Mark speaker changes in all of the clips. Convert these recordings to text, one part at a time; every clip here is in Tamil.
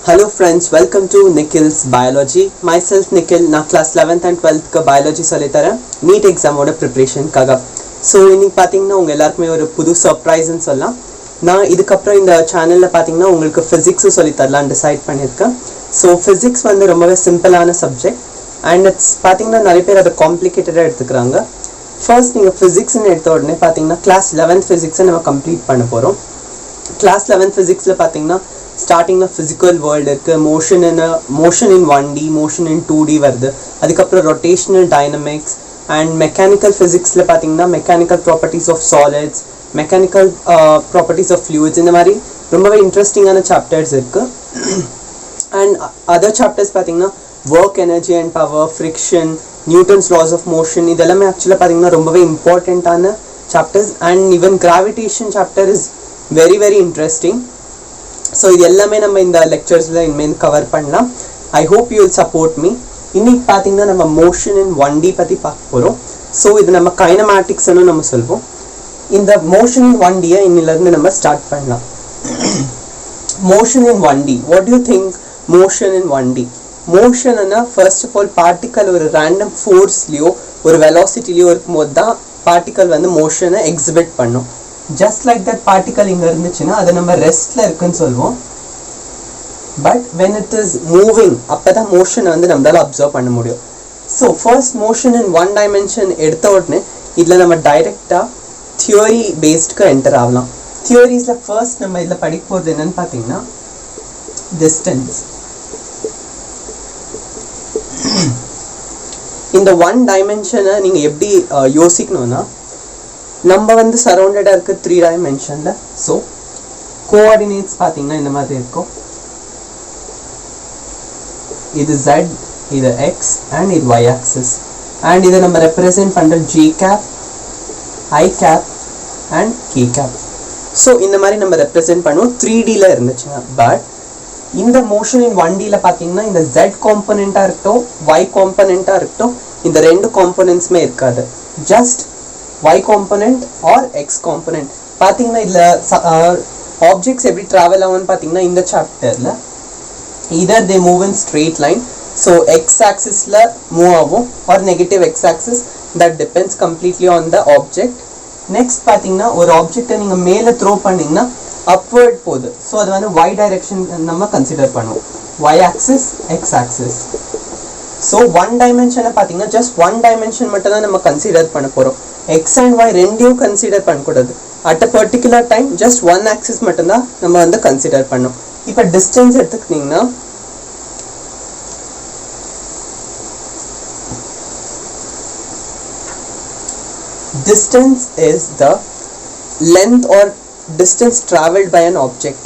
Speaker 1: Hello friends, welcome to Nikhil's Biology. Myself Nikhil, na class 11th and 12th ka biology solitara NEET exam oda preparation kaga. So இன்னைக்கு பாத்தீங்கன்னா உங்க எல்லாருக்குமே ஒரு புது சர்ப்ரைஸ் னு சொல்லலாம். நான் இதுக்கு அப்புறம் இந்த சேனல்ல பாத்தீங்கன்னா உங்களுக்கு physics சொல்லி தரலாம் டிசைட் பண்ணிருக்கேன். So physics வந்து ரொம்பவே சிம்பிளான சப்ஜெக்ட் and it's பாத்தீங்கன்னா நிறைய பேர் அத காம்ப்ளிகேட்டடா எடுத்துக்கறாங்க. First நீங்க physics னு எடுத்த உடனே பாத்தீங்கன்னா class 11th physics நம்ம கம்ப்ளீட் பண்ண போறோம். Class 11th physics ல பாத்தீங்கன்னா starting the physical world irukku, motion in 1D, motion in 2D varudhu, adukapra rotational dynamics and mechanical physics la pathina mechanical properties of solids, mechanical properties of fluids. Indha mari rombave interesting ana chapters irukku and other chapters pathina work, energy and power, friction, Newton's laws of motion. Idellame actually pathina rombave important ana chapters and even gravitation chapter is very interesting. So இது எல்லாமே நம்ம இந்த லெக்சர்ஸ்ல இனிமேல் கவர் பண்ணலாம். I hope you will support me. இன்னைக்கு பாத்தீங்கன்னா நம்ம motion in 1D பத்தி பார்க்க போறோம். So இது நம்ம கைனமேட்டிக்ஸ் னு நம்ம சொல்வோம். இந்த motion in 1D இன்னில இருந்து நம்ம ஸ்டார்ட் பண்ணலாம். Motion in 1D. What do you think motion in 1D? Motion னா first of all particle ஒரு random forceலியோ ஒரு velocityலியோ இருக்கும்போது தான் particle வந்து motion-ஐ exhibit பண்ணும். Just like that particle inga irundhuchina adu nama rest la irukku nu solvom, but when it is moving appada motion vandu nammala observe panna mudiyum. So first motion in one dimension edutha odne idla nama direct theory based ka enter aagalam. Theories la first nama idla padikka poradhu enna nu pathina distance. In the one dimension neenga eppadi yosiknona நம்ம வந்து சரவுண்டடா இருக்க 3 டைமென்ஷன்ல. சோ கோஆர்டினேட்ஸ் பாத்தீங்கன்னா இந்த மாதிரி இருக்கும். இது z, இது x and இது y axis and இத நம்ம ரெப்ரசன்ட் பண்ற g cap, i cap and k cap. So இந்த மாதிரி நம்ம ரெப்ரசன்ட் பண்ணுவோம் 3D ல இருந்துச்சுனா. பட் இந்த மோஷன் இன் 1D ல பாத்தீங்கன்னா இந்த z காம்போனன்ட்டா இருக்கட்டும் y காம்போனன்ட்டா இருக்கட்டும் இந்த ரெண்டு காம்போனன்ட்ஸ்மே இருக்காது. Just y component or x component. பாத்தீங்கன்னா இதுல objects எப்படி travel ஆகும்னு பாத்தீங்கன்னா இந்த சாப்டர்ல either they move in straight line, so x axis ல மூவ் ஆகும் or negative x axis, that depends completely on the object. next பாத்தீங்கன்னா ஒரு ஆப்ஜெக்ட்டை நீங்க மேல த்ரோ பண்ணீங்கன்னா upward போகுது, so அது வந்து y direction நம்ம கன்சிடர் பண்ணுவோம், y axis x axis. so one dimension பாத்தீங்கன்னா just one dimension மட்டும் தான் நம்ம கன்சிடர் பண்ண போறோம். x and y ரெண்டையும் கன்சிடர் பண்ண கூடாது. at a particular time just one axis மட்டும் தான் நம்ம வந்து கன்சிடர் பண்ணோம். இப்போ distance எடுத்துக்கிட்டீங்கன்னா distance is the length or distance traveled by an object.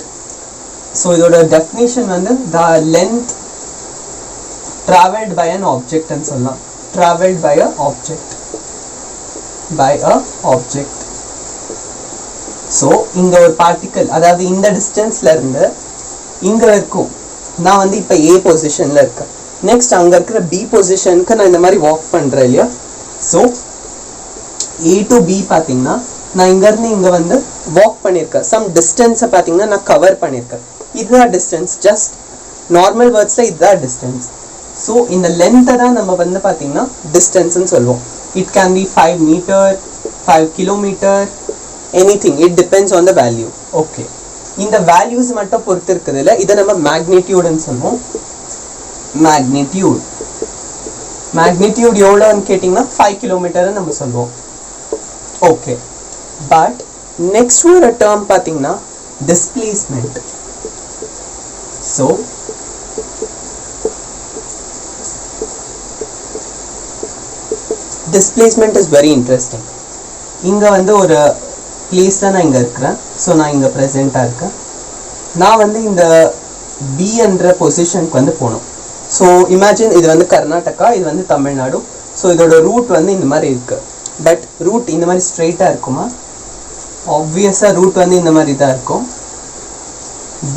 Speaker 1: so இதோட definition வந்து the length traveled by an object ன்னு சொல்லலாம். traveled by a object, by a object. so இங்க ஒரு பார்ட்டிகல், அதாவது இந்த டிஸ்டன்ஸ்ல இருந்து இங்க இருக்கும். நான் வந்து இப்ப A பொசிஷன்ல இருக்கேன். நெக்ஸ்ட் அங்க இருக்கிற B பொசிஷனுக்கு நான் இந்த மாதிரி வாக் பண்றேன் இல்லையா. so A to B பாத்தீங்கன்னா நான் இங்க இருந்து இங்க வந்து வாக் பண்ணிருக்கேன். சம் டிஸ்டன்ஸை பாத்தீங்கன்னா நான் கவர் பண்ணிருக்கேன். இதுதான் டிஸ்டன்ஸ். ஜஸ்ட் நார்மல் வேர்ட்ஸ்ல இதுதான் டிஸ்டன்ஸ். so இந்த லென்த்தை தான் நம்ம வந்து பாத்தீங்கன்னா டிஸ்டன்ஸ்னு சொல்லுவோம். it can be 5 meter, 5 kilometer, anything, it depends on the value. okay, இந்த values மட்டும் பொறுத்து இருக்குதுல, இத நம்ம magnitude ன்னு சொல்லுவோம். magnitude எவ்வளவுன்னு கேட்டிங்கன்னா 5 kilometer ன்னு நம்ம சொல்லுவோம். okay, but next ஒரு term பாத்தீங்கன்னா displacement. so displacement is very interesting. இங்க வந்து ஒரு பிளேஸ்ல நான் இங்க இருக்கேன். சோ நான் இங்க பிரசன்ட்டா இருக்கேன். நான் வந்து இந்த B என்ற பொசிஷனுக்கு வந்து போணும். சோ இமேஜின் இது வந்து கர்நாடகா, இது வந்து தமிழ்நாடு. சோ இதோட ரூட் வந்து இந்த மாதிரி இருக்கு. பட் ரூட் இந்த மாதிரி ஸ்ட்ரைட்டா இருக்குமா? ஆப்வியஸா ரூட் வந்து இந்த மாதிரி தான் இருக்கும்.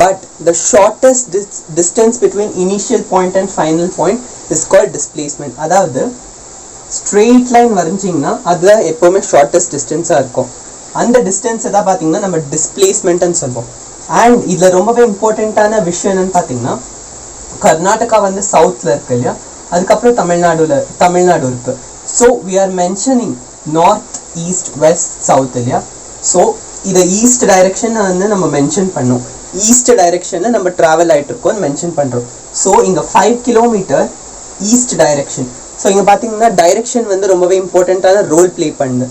Speaker 1: but the shortest distance between initial point and final point is called displacement. அதாவது straight line வரைஞ்சீங்கன்னா அது எப்பவுமே shortest distance-ஆ இருக்கும். அந்த distance தான் பாத்தீங்கன்னா நம்ம displacement ன்னு சொல்வோம். and இதுல ரொம்பவே இம்பார்ட்டன்ட்டான விஷயம் என்னன்னு பாத்தீங்கன்னா கர்நாடகா வந்து சவுத்தில் இருக்கு இல்லையா, அதுக்கப்புறம் தமிழ்நாடு இருக்கு. So we are mentioning north east west south இல்லையா. ஸோ இதை ஈஸ்ட் டைரெக்ஷன் வந்து நம்ம மென்ஷன் பண்ணோம். ஈஸ்ட் டைரெக்ஷனில் நம்ம ட்ராவல் ஆகிட்டு இருக்கோம்னு மென்ஷன் பண்ணுறோம். ஸோ இங்கே 5 கிலோமீட்டர் ஈஸ்ட் டைரெக்ஷன். ஸோ இங்கே பார்த்தீங்கன்னா டைரெக்ஷன் வந்து ரொம்பவே இம்பார்ட்டண்ட்டான ரோல் ப்ளே பண்ணுது.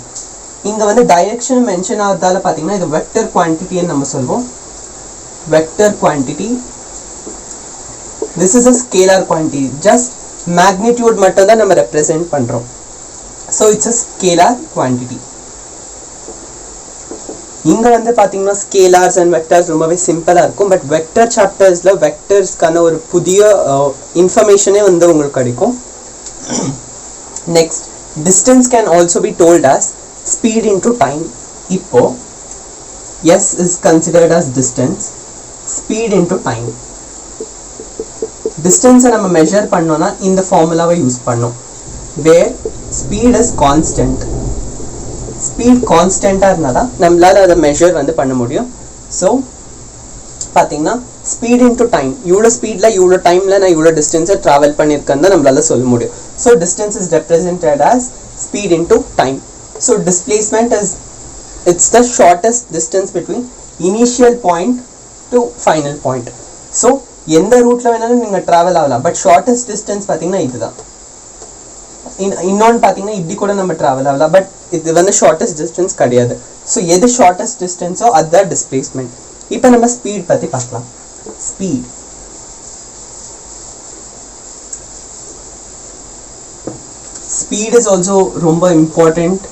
Speaker 1: இங்கே வந்து டைரெக்ஷன் மென்ஷன் ஆகிறதால பார்த்தீங்கன்னா இது வெக்டர் குவான்டிட்டின்னு நம்ம சொல்வோம். Vector quantity, this is a scalar quantity, just magnitude மட்டும் தான் நம்ம ரெப்ரசென்ட் பண்ணுறோம். So it's a scalar quantity. இங்கே வந்து பார்த்தீங்கன்னா ஸ்கேலார்ஸ் அண்ட் வெக்டர்ஸ் ரொம்பவே சிம்பிளாக இருக்கும். பட் வெக்டர் சாப்டர்ஸில் வெக்டர்ஸ்க்கான ஒரு புதிய இன்ஃபர்மேஷனே வந்து உங்களுக்கு கிடைக்கும். Next, distance can also be told as speed into time. இப்போ S is considered as distance, speed into time. டிஸ்டன்ஸை நம்ம மெஷர் பண்ணோன்னா இந்த ஃபார்முலாவை யூஸ் பண்ணோம், where speed is constant. Speed கான்ஸ்டண்ட்டாக இருந்தால் தான் நம்மளால் அதை மெஷர் வந்து பண்ண முடியும். ஸோ பார்த்தீங்கன்னா ஸ்பீட் இன்டூ டைம், இவ்வளோ ஸ்பீடில் இவ்வளோ டைமில் நான் இவ்வளோ டிஸ்டன்ஸை ட்ராவல் பண்ணியிருக்கேன்னு தான் நம்மளால் சொல்ல முடியும். So distance is represented as speed into time. So displacement is it's the shortest distance between initial point to final point. So எந்த ரூட்டில் வேணாலும் நீங்கள் ட்ராவல் ஆகலாம். பட் ஷார்ட்டஸ்ட் டிஸ்டன்ஸ் பார்த்தீங்கன்னா இதுதான். இன்னொன்று பார்த்தீங்கன்னா இப்படி கூட நம்ம ட்ராவல் ஆகலாம். பட் இது வந்து ஷார்ட்டஸ்ட் டிஸ்டன்ஸ் கிடையாது. ஸோ எது ஷார்ட்டஸ்ட் டிஸ்டன்ஸோ அதுதான் டிஸ்பிளேஸ்மெண்ட். இப்போ நம்ம ஸ்பீட் பற்றி பார்க்கலாம். ஸ்பீட், ஸ்பீட் இஸ் ஆல்சோ ரொம்ப இம்பார்ட்டண்ட்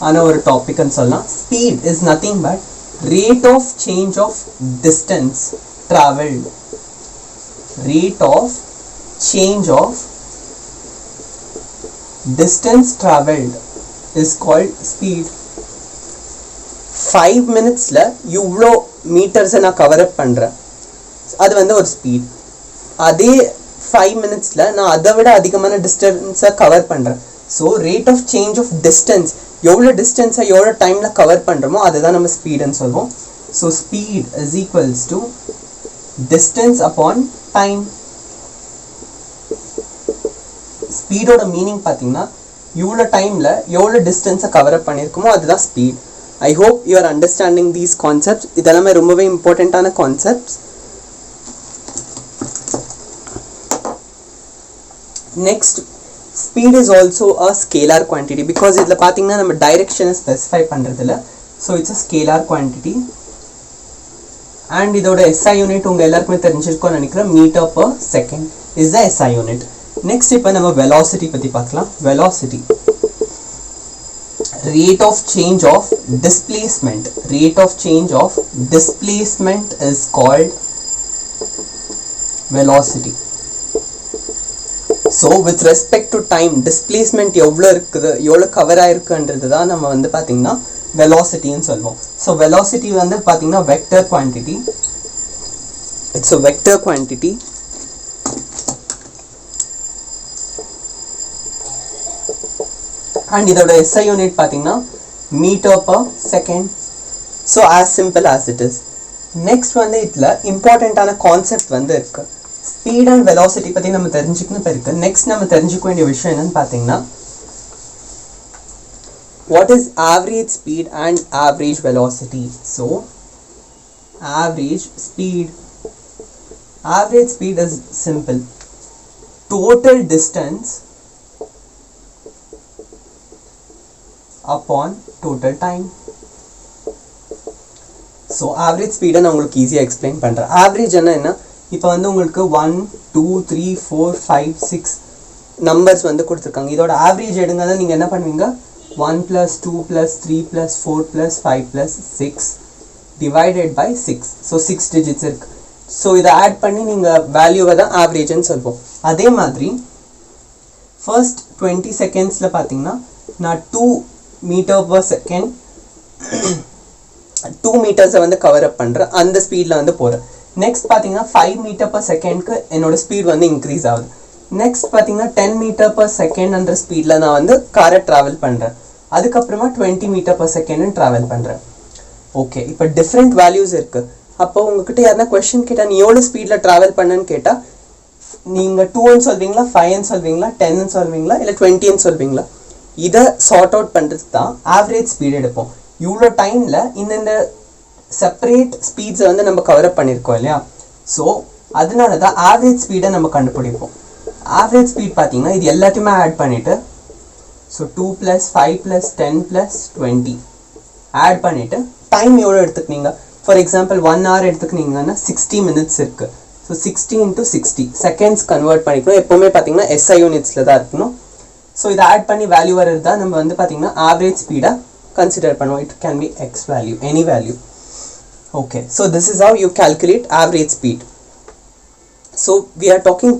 Speaker 1: ஆன ஒரு டாபிக்னு சொல்லலாம். Speed is nothing but rate of change of distance travelled. ரேட் ஆஃப் சேஞ்ச் ஆஃப் distance traveled is called speed. 5 minutesல இவ்வளோ மீட்டர்ஸை நான் கவர் அப் பண்ணுறேன், அது வந்து ஒரு ஸ்பீட். அதே 5 minutesல நான் அதை விட அதிகமான டிஸ்டன்ஸை கவர் பண்ணுறேன். So rate of change of distance, எவ்வளோ டிஸ்டன்ஸை எவ்வளோ டைமில் கவர் பண்ணுறோமோ அதுதான் நம்ம ஸ்பீடுன்னு சொல்லுவோம். So speed is equals to distance upon time. ஸ்பீடோட மீனிங் பார்த்தீங்கன்னா இவ்வளோ டைமில் எவ்வளோ டிஸ்டன்ஸை கவர் அப் பண்ணியிருக்குமோ அதுதான் speed. I hope you are understanding these concepts. இதெல்லாமே ரொம்பவே இம்பார்ட்டண்ட்டான concepts. Next, speed is also a scalar quantity. Because இதில் பார்த்தீங்கன்னா நம்ம டைரெக்ஷனை ஸ்பெசிஃபை பண்ணுறதில்ல. So it's a scalar quantity. And இதோட SI யூனிட் உங்கள் எல்லாருக்குமே தெரிஞ்சிருக்கோன்னு நினைக்கிறேன். Metre per second is the SI unit. Next இப்போ நம்ம வெலாசிட்டி பற்றி பார்க்கலாம். Velocity, rate of change of displacement. Rate of change of displacement is called velocity. So with respect to time displacement எவ்வளோ இருக்குது, எவ்வளோ கவர் ஆயிருக்குன்றது தான் நம்ம வந்து பார்த்தீங்கன்னா வெலாசிட்டின்னு சொல்லுவோம். ஸோ வெலாசிட்டி வந்து பார்த்தீங்கன்னா vector quantity. It's a vector quantity. And இதோட SI யூனிட் பார்த்தீங்கன்னா metre per second. So as simple as it is. Next வந்து இதில் இம்பார்ட்டண்ட்டான கான்செப்ட் வந்து இருக்குது. ஸ்பீட் அண்ட் வெலாசிட்டி பற்றி நம்ம தெரிஞ்சுக்கணும் இருக்குது. நெக்ஸ்ட் நம்ம தெரிஞ்சுக்க வேண்டிய விஷயம் என்னன்னு பார்த்தீங்கன்னா what is average speed and average velocity. So average speed is simple, total distance upon total time. So average ஸ்பீடை நான் உங்களுக்கு ஈஸியாக எக்ஸ்பிளைன் பண்ணுறேன். ஆவரேஜ் என்ன, இப்போ வந்து உங்களுக்கு 1 2 3 4 5 6 நம்பர்ஸ் வந்து கொடுத்துருக்காங்க. இதோட ஆவரேஜ் எடுங்க தான் நீங்கள் என்ன பண்ணுவீங்க, 1 + 2 + 3 + 4 + 5 + 6 டிவைடட் பை 6. ஸோ 6 டிஜிட்ஸ் இருக்கு. ஸோ இதை ஆட் பண்ணி நீங்கள் வேல்யூவை தான் ஆவரேஜ்னு சொல்லுவோம். அதே மாதிரி ஃபர்ஸ்ட் 20 செகண்ட்ஸில் பார்த்தீங்கன்னா நான் 2 மீட்டர் பர் செகண்ட் 2 மீட்டர்ஸை வந்து கவர் அப் பண்ணுறேன், அந்த ஸ்பீடில் வந்து போகிறேன். நெக்ஸ்ட் பார்த்தீங்கன்னா 5 மீட்டர் பர் செகண்ட்க்கு என்னோட ஸ்பீட் வந்து இன்க்ரீஸ் ஆகுது. நெக்ஸ்ட் பார்த்தீங்கன்னா 10 மீட்டர் பர் செகண்ட்ன்ற ஸ்பீடில் நான் வந்து காரை ட்ராவல் பண்ணுறேன். அதுக்கப்புறமா 20 மீட்டர் பர் செகண்ட் ட்ராவல் பண்ணுறேன். ஓகே, இப்போ டிஃப்ரெண்ட் வேல்யூஸ் இருக்குது. அப்போ உங்ககிட்ட யாருன்னா கொஸ்டின் கேட்டால் நீ எவ்வளோ ஸ்பீடில் ட்ராவல் பண்ணுன்னு கேட்டால் நீங்கள் 2ன்னு சொல்வீங்களா, 5ன்னு சொல்வீங்களா, 10ன்னு சொல்வீங்களா, இல்லை 20ன்னு சொல்வீங்களா? இதை சார்ட் அவுட் பண்ணுறதுக்கு தான் ஆவரேஜ் ஸ்பீட் எடுப்போம். இவ்வளோ டைமில் இந்த செப்பரேட் ஸ்பீட்ஸை வந்து நம்ம கவர் அப் பண்ணியிருக்கோம் இல்லையா? ஸோ அதனால தான் ஆவரேஜ் ஸ்பீடை நம்ம கண்டுபிடிப்போம். ஆவரேஜ் ஸ்பீட் பார்த்தீங்கன்னா இது எல்லாத்தையுமே ஆட் பண்ணிவிட்டு, ஸோ 2 + 5 + 10 + 20 ஆட் பண்ணிவிட்டு டைம் எவ்வளோ எடுத்துக்கினீங்க. ஃபார் எக்ஸாம்பிள் 1 hour எடுத்துக்கினீங்கன்னா 60 minutes இருக்குது. ஸோ 60 × 60 செகண்ட்ஸ் கன்வெர்ட் பண்ணிக்கணும். எப்போவுமே பார்த்தீங்கன்னா SI யூனிட்ஸில் தான் இருக்கணும். ஸோ இதை ஆட் பண்ணி வேல்யூ வர்றது தான் நம்ம வந்து பார்த்தீங்கன்னா ஆவரேஜ் ஸ்பீடாக கன்சிடர் பண்ணுவோம். It can be x value, any value. Okay, so this is how you calculate average speed. So we are talking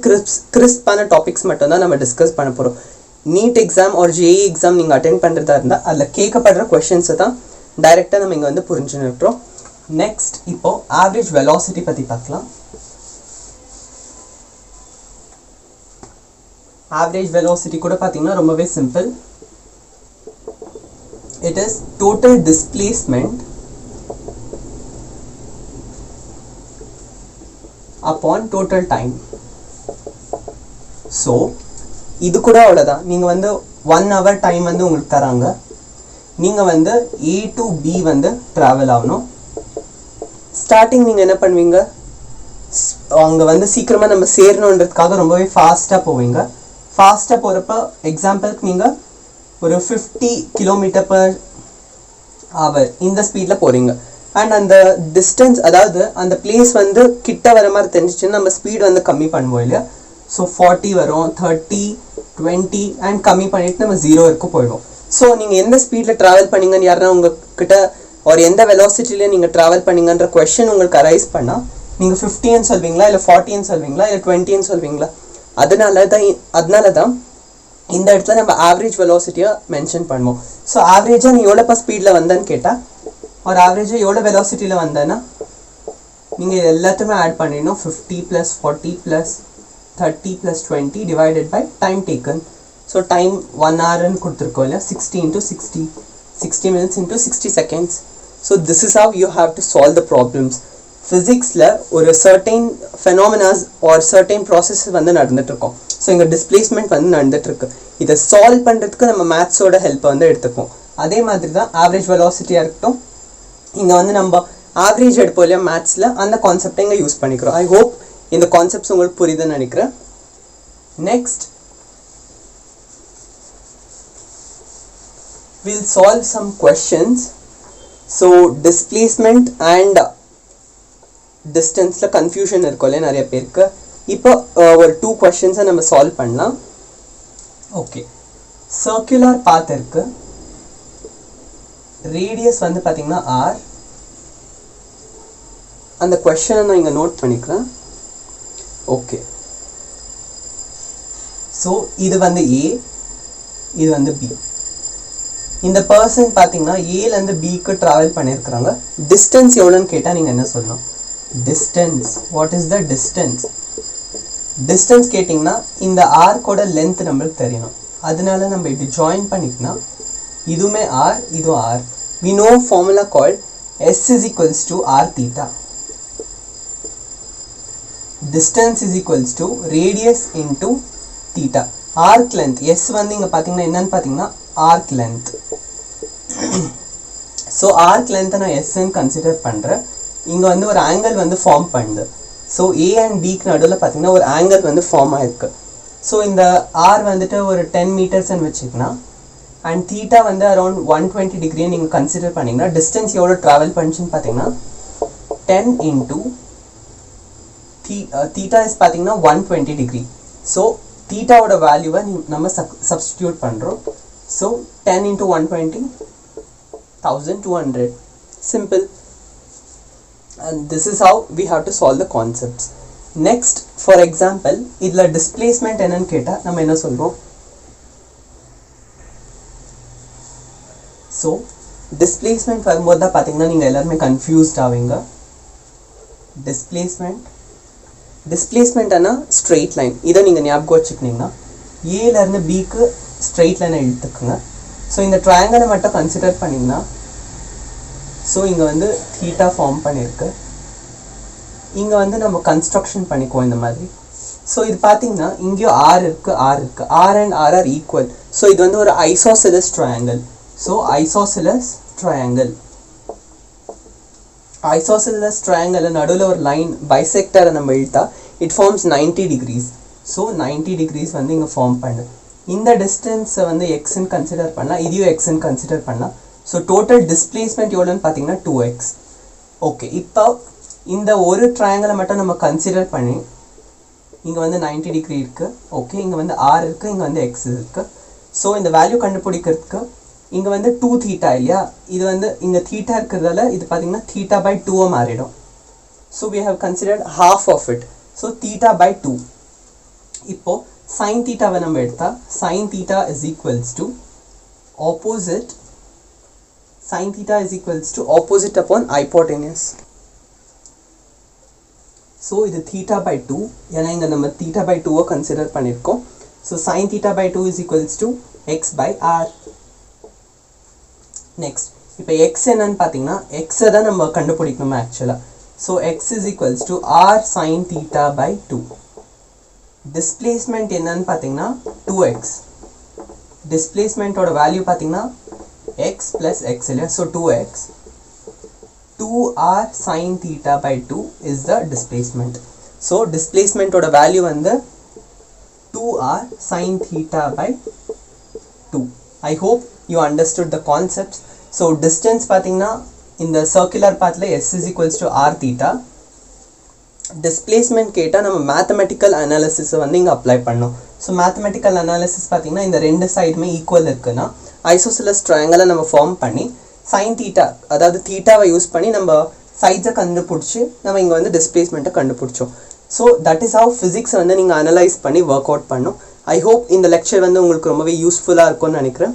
Speaker 1: கிறிஸ்பான டாபிக்ஸ் மட்டும்தான் நம்ம டிஸ்கஸ் பண்ண போகிறோம். நீட் எக்ஸாம் ஒரு JEE எக்ஸாம் நீங்கள் அட்டென்ட் பண்ணுறதா இருந்தால் அதில் கேட்கப்படுற கொஷின்ஸை தான் டைரெக்டாக நம்ம இங்கே வந்து புரிஞ்சுன்னு இருக்கிறோம். நெக்ஸ்ட் இப்போது ஆவரேஜ் வெலாசிட்டி பற்றி பார்க்கலாம். ஆவரேஜ் வெலாசிட்டி கூட பார்த்தீங்கன்னா ரொம்பவே simple. It is total displacement upon total time. So இது கூட அவ்வளோதான். நீங்கள் வந்து 1 hour டைம் வந்து உங்களுக்கு தராங்க. நீங்கள் வந்து A to B வந்து ட்ராவல் ஆகணும். ஸ்டார்டிங் நீங்கள் என்ன பண்ணுவீங்க, அவங்க வந்து சீக்கிரமாக நம்ம சேரணுன்றதுக்காக ரொம்பவே ஃபாஸ்ட்டாக போவீங்க. ஃபாஸ்ட்டாக போகிறப்ப எக்ஸாம்பிளுக்கு நீங்கள் ஒரு 50 km/h இந்த ஸ்பீடில் போகிறீங்க. அண்ட் அந்த டிஸ்டன்ஸ், அதாவது அந்த பிளேஸ் வந்து கிட்ட வர மாதிரி தெரிஞ்சிச்சுன்னா நம்ம ஸ்பீட் வந்து கம்மி பண்ணுவோம் இல்லையா? ஸோ 40 வரும், 30, 20 அண்ட் கம்மி பண்ணிவிட்டு நம்ம 0 வரைக்கும் போயிடுவோம். ஸோ நீங்கள் எந்த ஸ்பீடில் ட்ராவல் பண்ணிங்கன்னு யாருன்னா உங்ககிட்ட ஒரு எந்த வெலாசிட்டியில் நீங்கள் ட்ராவல் பண்ணிங்கன்ற கொஷின் உங்களுக்கு அரைஸ் பண்ணால் நீங்கள் 50ன்னு சொல்வீங்களா, இல்லை 40ன்னு சொல்வீங்களா, இல்லை 20ன்னு சொல்வீங்களா? அதனால தான் இந்த இடத்துல நம்ம ஆவரேஜ் வெலாசிட்டியை மென்ஷன் பண்ணுவோம். ஸோ ஆவரேஜாக நீ எவ்வளோப்பா ஸ்பீடில் வந்தேன்னு கேட்டால், ஒரு ஆவரேஜாக எவ்வளோ வெலாசிட்டியில் வந்தேன்னா நீங்கள் இது எல்லாத்தையுமே ஆட் பண்ணிடணும். 50 + 40 + 30 + 20 divided by time taken. So time 1 hourன்னு கொடுத்துருக்கோம் இல்லையா? 60 × 60, 60 minutes × 60 seconds. So this is how you have to solve the problems. ஃபிசிக்ஸில் ஒரு certain phenomenas or certain process வந்து நடந்துகிட்ருக்கோம். ஸோ இங்கே டிஸ்பிளேஸ்மெண்ட் வந்து நடந்துகிட்ருக்கு. இதை சால்வ் பண்ணுறதுக்கு நம்ம மேத்ஸோட ஹெல்ப்பை வந்து எடுத்துப்போம். அதே மாதிரி தான் ஆவரேஜ் வெலாசிட்டியாக இருக்கட்டும், இங்கே வந்து நம்ம ஆவரேஜ் எடுப்போம் இல்லையா மேத்ஸில், அந்த கான்செப்டை இங்கே யூஸ் பண்ணிக்கிறோம். ஐ ஹோப் இந்த கான்செப்ட்ஸ் உங்களுக்கு புரியுதுன்னு நினைக்கிறேன். Next we'll solve some questions. So displacement and டிஸ்டன்ஸில் கன்ஃபியூஷன் இருக்கும் இல்லையா நிறைய பேருக்கு. இப்போ ஒரு 2 questions நம்ம சால்வ் பண்ணலாம். ஓகே, சர்க்குலர் பாத் இருக்குது. ரேடியஸ் வந்து பார்த்தீங்கன்னா R. அந்த கொஷனை நான் இங்கே நோட் பண்ணிக்கிறேன். ஓகே, ஸோ இது வந்து A, இது வந்து B. இந்த பர்சன் பார்த்தீங்கன்னா ஏலேருந்து பிக்கு ட்ராவல் பண்ணியிருக்கிறாங்க. டிஸ்டன்ஸ் எவ்வளோன்னு கேட்டால் நீங்கள் என்ன சொல்லணும்? Distance, what is the distance? Distance கேட்டிங்கன்னா இந்த ஆர்க்கோட லென்த் நம்மளுக்கு தெரியணும். அதனால நம்ம இப்படி ஜாயின் பண்ணிக்கலாம். இதுவுமே R, இதுவும் R. we know formula called S is equals to R theta. Distance is equals to radius into theta. Arc length, S வந்து இங்கே பார்த்தீங்கன்னா என்னன்னு பார்த்தீங்கன்னா arc length. So arc length நான் Sன்னு கன்சிடர் பண்ணுறேன். இங்கே வந்து ஒரு ஆங்கிள் வந்து ஃபார்ம் பண்ணுது. ஸோ A and Bக்கு நடுவில் பார்த்தீங்கன்னா ஒரு ஆங்கிள் வந்து ஃபார்ம் ஆகிருக்கு. ஸோ இந்த R வந்துட்டு ஒரு 10 மீட்டர்ஸ்ன்னு வச்சுக்கலாம். அண்ட் தீட்டா வந்து அரௌண்ட் 120 டிகிரி நீங்கள் கன்சிடர் பண்ணிங்கன்னா டிஸ்டன்ஸ் எவ்வளோ ட்ராவல் பண்ணிச்சுன்னு பார்த்தீங்கன்னா 10 into theta is பார்த்தீங்கன்னா 120 டிகிரி. ஸோ தீட்டாவோட வேல்யூவை நம்ம சப்ஸ்டிடியூட் பண்ணுறோம். So 10 into 120, 1200. Simple. And this is how we have to solve the concepts. Next, for example, இதில் displacement என்னன்னு கேட்டால் நம்ம என்ன சொல்கிறோம்? ஸோ டிஸ்பிளேஸ்மெண்ட் வரும்போது தான் பார்த்தீங்கன்னா நீங்கள் எல்லாருமே கன்ஃபியூஸ்ட் ஆவீங்க. டிஸ்பிளேஸ்மெண்ட்னா ஸ்ட்ரெயிட் லைன். இதை நீங்கள் ஞாபகம் வச்சுக்கினீங்கன்னா ஏலேருந்து பிக்கு ஸ்ட்ரெயிட் லைனை இழுத்துக்குங்க. ஸோ இந்த ட்ரையாங்கிளை மட்டும் கன்சிடர் பண்ணிங்கன்னா, ஸோ இங்கே வந்து தீட்டா ஃபார்ம் பண்ணியிருக்கு. இங்கே வந்து நம்ம கன்ஸ்ட்ரக்ஷன் பண்ணிக்குவோம் இந்த மாதிரி. ஸோ இது பார்த்தீங்கன்னா இங்கேயும் ஆர் இருக்குது R and R R equal. So இது வந்து ஒரு isosceles triangle. So isosceles triangle நடுவில் ஒரு லைன் பைசெக்டரை நம்ம இழுத்தா it forms 90 degrees. So 90 degrees வந்து இங்கே ஃபார்ம் பண்ணு. இந்த டிஸ்டன்ஸை வந்து எக்ஸ்ன்னு கன்சிடர் பண்ணலாம், இதையும் எக்ஸ்ன்னு கன்சிடர் பண்ணலாம். ஸோ டோட்டல் டிஸ்பிளேஸ்மெண்ட் எவ்வளோன்னு பார்த்தீங்கன்னா 2x. ஓகே, இப்போ இந்த ஒரு ட்ரையாங்கிளை மட்டும் நம்ம கன்சிடர் பண்ணி இங்கே வந்து 90 degree இருக்குது. ஓகே, இங்கே வந்து ஆர் இருக்குது, இங்கே வந்து எக்ஸ் இருக்குது. ஸோ இந்த வேல்யூ கண்டுபிடிக்கிறதுக்கு இங்கே வந்து 2 theta இல்லையா, இது வந்து இங்கே தீட்டா இருக்கிறதால இது பார்த்தீங்கன்னா theta by 2 மாறிடும். So we have considered half of it. So theta by 2. இப்போ sin thetaவை நம்ம எடுத்தா sin theta is equals to opposite upon hypotenuse. So இது theta by 2, ஏன்னா இங்கே நம்ம theta by 2 கன்சிடர் பண்ணியிருக்கோம். So sin theta by 2 is equals to x by r. Next இப்போ எக்ஸ் என்னன்னு பார்த்தீங்கன்னா எக்ஸை தான் நம்ம கண்டுபிடிக்கணும் ஆக்சுவலாக. So x is equals to r sine theta by 2. Displacement என்னன்னு பார்த்தீங்கன்னா 2x. டிஸ்பிளேஸ்மெண்ட்டோட வேல்யூ பார்த்தீங்கன்னா எக்ஸ் ப்ளஸ் எக்ஸ் இல்லையா, so 2x. 2r sin theta by 2 is the displacement. So displacement oda value வந்து 2r sin theta by 2. I hope you understood the concepts. So distance பாத்தீங்கன்னா இந்த circular pathல s is equals to r theta. Displacement கேட்டா நம்ம mathematical analysis வந்து இங்க apply பண்ணோம். So mathematical analysis பாத்தீங்கன்னா இந்த ரெண்டு சைடுமே ஈக்குவல் இருக்குன்னா isosceles triangle நம்ம ஃபார்ம் பண்ணி sin theta அதாவது தீட்டாவை யூஸ் பண்ணி நம்ம சைட்ஸை கண்டுபிடிச்சி நம்ம இங்கே வந்து டிஸ்பிளேஸ்மெண்ட்டை கண்டுபிடிச்சோம். So that is how physics வந்து நீங்கள் அனலைஸ் பண்ணி ஒர்க் அவுட் பண்ணும். ஐ ஹோப் இந்த லெக்சர் வந்து உங்களுக்கு ரொம்பவே யூஸ்ஃபுல்லாக இருக்கும்னு நினைக்கிறேன்.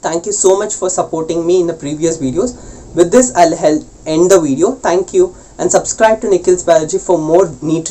Speaker 1: Thank you so much for supporting me in the previous videos. With this I will end the video. Thank you and subscribe to Nikhil's Biology for more neat